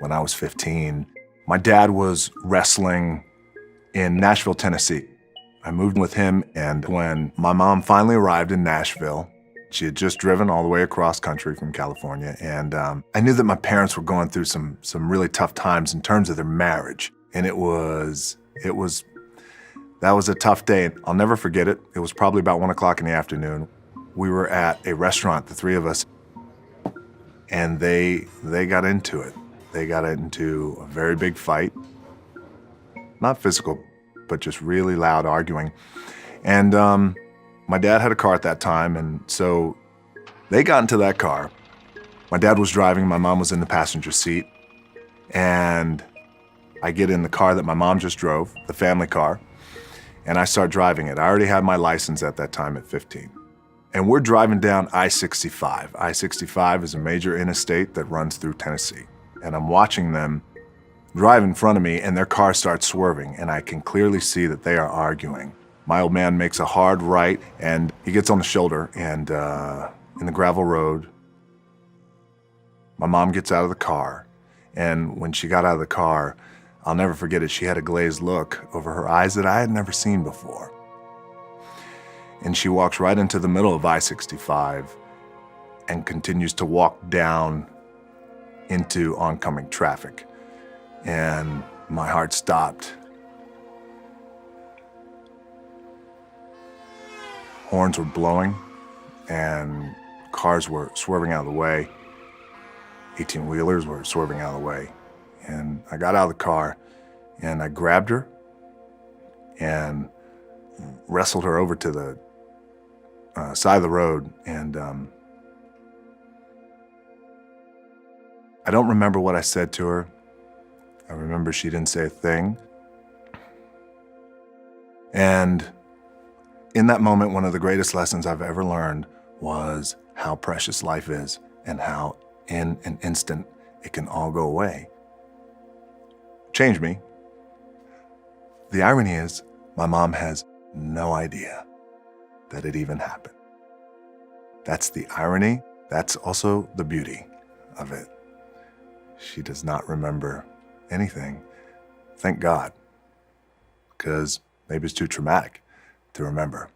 when I was 15. My dad was wrestling in Nashville, Tennessee. I moved with him, and when my mom finally arrived in Nashville, she had just driven all the way across country from California, and I knew that my parents were going through some really tough times in terms of their marriage, and that was a tough day. I'll never forget it. It was probably about 1 o'clock in the afternoon. We were at a restaurant, the three of us, and they got into it. They got into a very big fight, not physical, but just really loud arguing. And my dad had a car at that time, and so they got into that car. My dad was driving, my mom was in the passenger seat, and I get in the car that my mom just drove, the family car, and I start driving it. I already had my license at that time at 15. And we're driving down I-65. I-65 is a major interstate that runs through Tennessee. And I'm watching them drive in front of me, and their car starts swerving, and I can clearly see that they are arguing. My old man makes a hard right, and he gets on the shoulder, and in the gravel road, my mom gets out of the car, and when she got out of the car, I'll never forget it, she had a glazed look over her eyes that I had never seen before. And she walks right into the middle of I-65 and continues to walk down into oncoming traffic. And my heart stopped. Horns were blowing, and cars were swerving out of the way. 18-wheelers were swerving out of the way. And I got out of the car, and I grabbed her and wrestled her over to the side of the road. And I don't remember what I said to her. I remember she didn't say a thing. And in that moment, one of the greatest lessons I've ever learned was how precious life is and how in an instant it can all go away. Changed me. The irony is, my mom has no idea that it even happened. That's the irony. That's also the beauty of it. She does not remember anything. Thank God, because maybe it's too traumatic to remember.